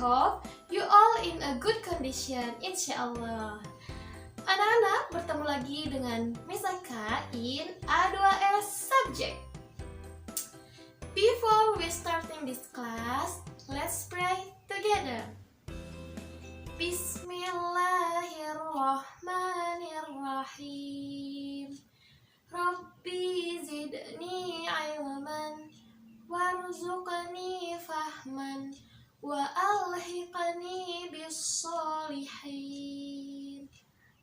hope you all in a good condition, insyaallah. Anak-anak, bertemu lagi dengan Miss Aka in A2S subject. Before we starting this class, let's pray together. Bismillahirrahmanirrahim. Rabbi zidni ilman warzuqni fahman wa alhiqni bis-sholihin.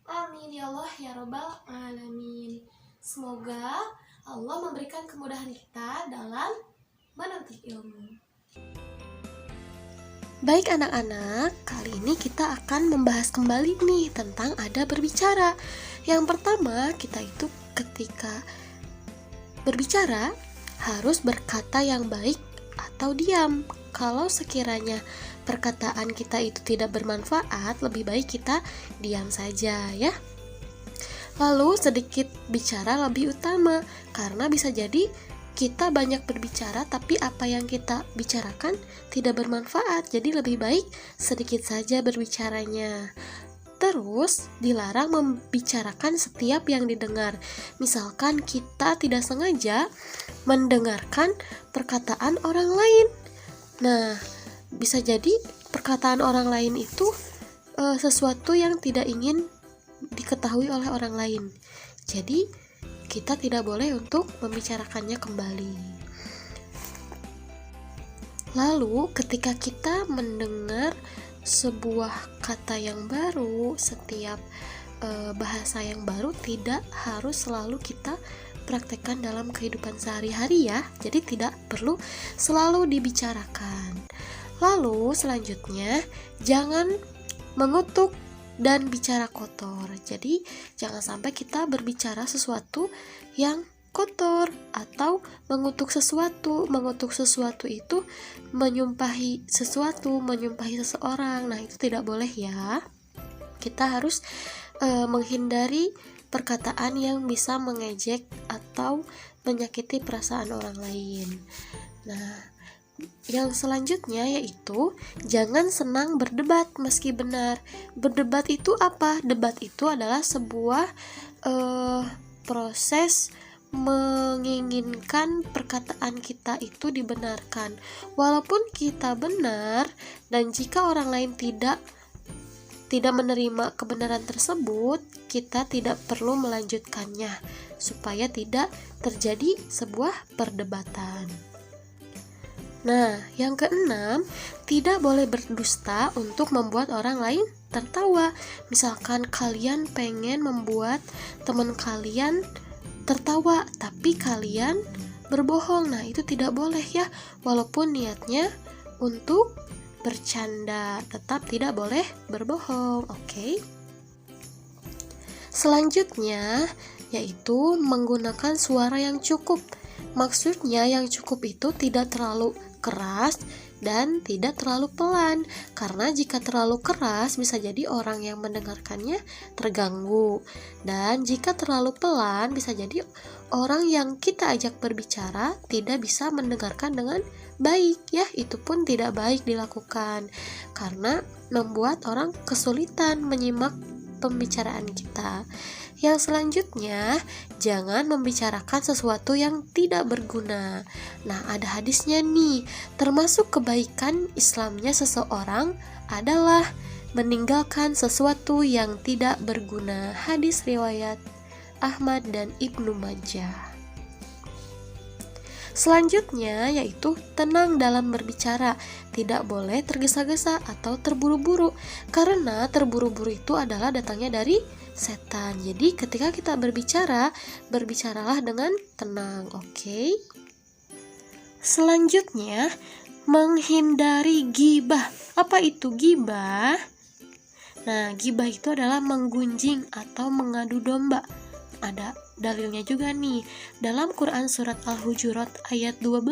Amin ya Allah ya Rabbal alamin. Semoga Allah memberikan kemudahan kita dalam menuntut ilmu. Baik anak-anak, kali ini kita akan membahas kembali nih tentang ada berbicara. Yang pertama, kita itu ketika berbicara harus berkata yang baik atau diam. Kalau sekiranya perkataan kita itu tidak bermanfaat, lebih baik kita diam saja ya. Lalu sedikit bicara lebih utama, karena bisa jadi kita banyak berbicara tapi apa yang kita bicarakan tidak bermanfaat. Jadi lebih baik sedikit saja berbicaranya. Terus dilarang membicarakan setiap yang didengar. Misalkan kita tidak sengaja mendengarkan perkataan orang lain. Nah, bisa jadi perkataan orang lain itu sesuatu yang tidak ingin diketahui oleh orang lain. Jadi kita tidak boleh untuk membicarakannya kembali. Lalu ketika kita mendengar sebuah kata yang baru, setiap bahasa yang baru tidak harus selalu kita praktekkan dalam kehidupan sehari-hari ya. Jadi tidak perlu selalu dibicarakan. Lalu selanjutnya, jangan mengutuk dan bicara kotor. Jadi jangan sampai kita berbicara sesuatu yang kotor atau mengutuk sesuatu. Mengutuk sesuatu itu menyumpahi sesuatu, menyumpahi seseorang. Nah, itu tidak boleh ya. Kita harus menghindari perkataan yang bisa mengejek atau menyakiti perasaan orang lain. Nah, yang selanjutnya yaitu jangan senang berdebat meski benar. Berdebat itu apa? Debat itu adalah sebuah proses menginginkan perkataan kita itu dibenarkan. Walaupun kita benar dan jika orang lain tidak menerima kebenaran tersebut, kita tidak perlu melanjutkannya supaya tidak terjadi sebuah perdebatan. Nah, yang keenam, tidak boleh berdusta untuk membuat orang lain tertawa. Misalkan kalian pengen membuat teman kalian tertawa, tapi kalian berbohong. Nah, itu tidak boleh ya. Walaupun niatnya untuk bercanda, tetap tidak boleh berbohong, oke? Selanjutnya, yaitu menggunakan suara yang cukup. Maksudnya yang cukup itu tidak terlalu keras dan tidak terlalu pelan, karena jika terlalu keras bisa jadi orang yang mendengarkannya terganggu, dan jika terlalu pelan bisa jadi orang yang kita ajak berbicara tidak bisa mendengarkan dengan baik ya. Itu pun tidak baik dilakukan karena membuat orang kesulitan menyimak pembicaraan kita. Yang selanjutnya, jangan membicarakan sesuatu yang tidak berguna. Nah, ada hadisnya nih, termasuk kebaikan Islamnya seseorang adalah meninggalkan sesuatu yang tidak berguna. Hadis riwayat Ahmad dan Ibnu Majah. Selanjutnya yaitu tenang dalam berbicara. Tidak boleh tergesa-gesa atau terburu-buru, karena terburu-buru itu adalah datangnya dari setan. Jadi ketika kita berbicara, berbicaralah dengan tenang, oke? Selanjutnya, menghindari ghibah. Apa itu ghibah? Nah, ghibah itu adalah menggunjing atau mengadu domba. Ada dalilnya juga nih. Dalam Quran surat Al-Hujurat ayat 12,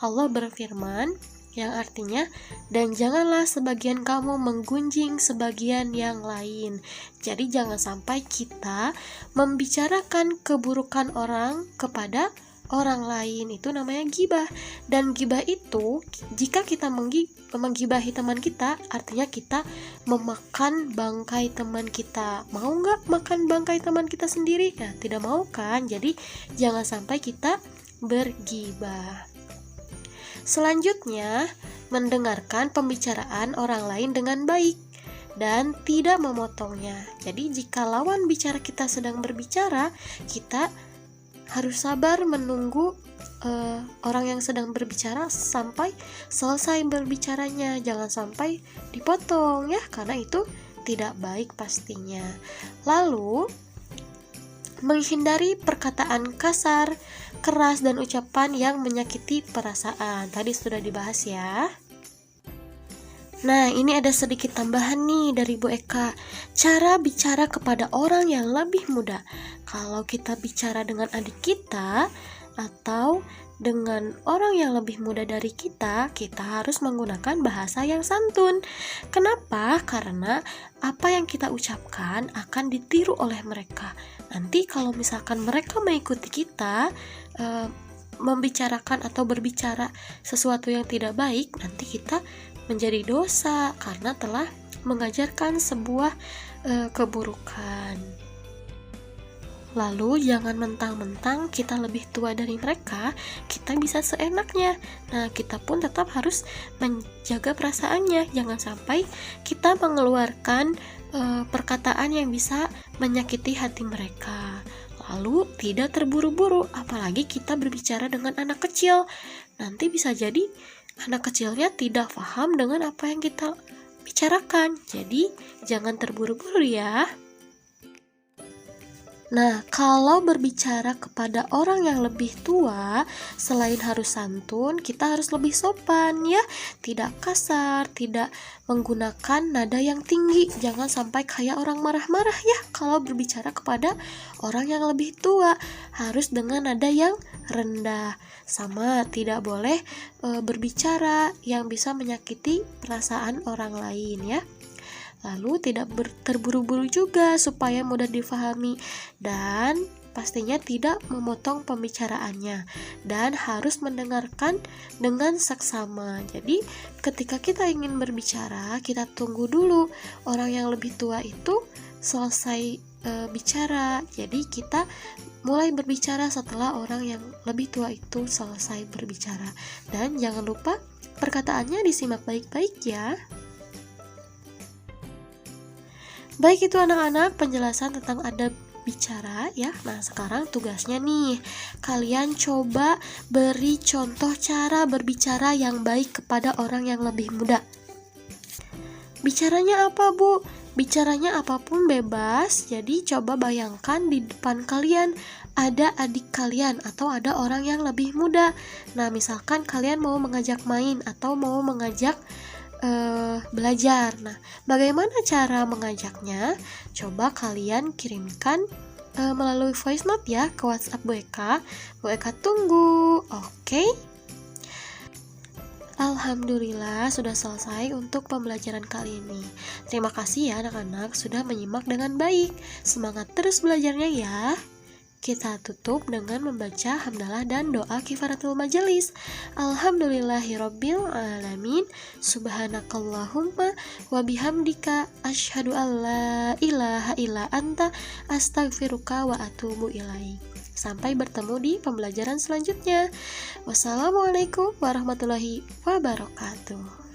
Allah berfirman yang artinya, dan janganlah sebagian kamu menggunjing sebagian yang lain. Jadi jangan sampai kita membicarakan keburukan orang kepada orang lain itu namanya gibah. Dan gibah itu jika kita menggibahi teman kita, artinya kita memakan bangkai teman kita. Mau nggak makan bangkai teman kita sendiri? Nah, tidak mau kan? Jadi jangan sampai kita bergibah. Selanjutnya, mendengarkan pembicaraan orang lain dengan baik dan tidak memotongnya. Jadi jika lawan bicara kita sedang berbicara, kita harus sabar menunggu orang yang sedang berbicara sampai selesai berbicaranya. Jangan sampai dipotong ya, karena itu tidak baik pastinya. Lalu menghindari perkataan kasar, keras, dan ucapan yang menyakiti perasaan. Tadi sudah dibahas ya. Nah, ini ada sedikit tambahan nih dari Bu Eka. Cara bicara kepada orang yang lebih muda. Kalau kita bicara dengan adik kita atau dengan orang yang lebih muda dari kita harus menggunakan bahasa yang santun. Kenapa? Karena apa yang kita ucapkan akan ditiru oleh mereka. Nanti kalau misalkan mereka mengikuti kita membicarakan atau berbicara sesuatu yang tidak baik, nanti kita menjadi dosa karena telah mengajarkan sebuah keburukan. Lalu jangan mentang-mentang kita lebih tua dari mereka, kita bisa seenaknya. Nah, kita pun tetap harus menjaga perasaannya. Jangan sampai kita mengeluarkan perkataan yang bisa menyakiti hati mereka. Lalu tidak terburu-buru, apalagi kita berbicara dengan anak kecil. Nanti bisa jadi anak kecilnya tidak paham dengan apa yang kita bicarakan. Jadi jangan terburu-buru ya. Nah, kalau berbicara kepada orang yang lebih tua, selain harus santun, kita harus lebih sopan ya. Tidak kasar, tidak menggunakan nada yang tinggi. Jangan sampai kayak orang marah-marah ya kalau berbicara kepada orang yang lebih tua. Harus dengan nada yang rendah. Sama, tidak boleh berbicara yang bisa menyakiti perasaan orang lain ya. Lalu tidak terburu-buru juga supaya mudah difahami, dan pastinya tidak memotong pembicaraannya, dan harus mendengarkan dengan saksama. Jadi ketika kita ingin berbicara, kita tunggu dulu orang yang lebih tua itu selesai bicara. Jadi kita mulai berbicara setelah orang yang lebih tua itu selesai berbicara. Dan jangan lupa perkataannya disimak baik-baik ya. Baik, itu anak-anak penjelasan tentang adab bicara ya. Nah, sekarang tugasnya nih, kalian coba beri contoh cara berbicara yang baik kepada orang yang lebih muda. Bicaranya apa, Bu? Bicaranya apapun bebas. Jadi coba bayangkan di depan kalian ada adik kalian atau ada orang yang lebih muda. Nah, misalkan kalian mau mengajak main atau mau mengajak belajar. Nah, bagaimana cara mengajaknya? Coba kalian kirimkan melalui voice note ya ke WhatsApp Bu Eka. Bu Eka tunggu. Oke. Alhamdulillah sudah selesai untuk pembelajaran kali ini. Terima kasih ya anak-anak sudah menyimak dengan baik. Semangat terus belajarnya ya. Kita tutup dengan membaca hamdalah dan doa kifaratul majelis. Alhamdulillahirabbil alamin. Subhanakallahumma wa bihamdika asyhadu alla ilaha illa anta astaghfiruka wa atubu ilaik. Sampai bertemu di pembelajaran selanjutnya. Wassalamualaikum warahmatullahi wabarakatuh.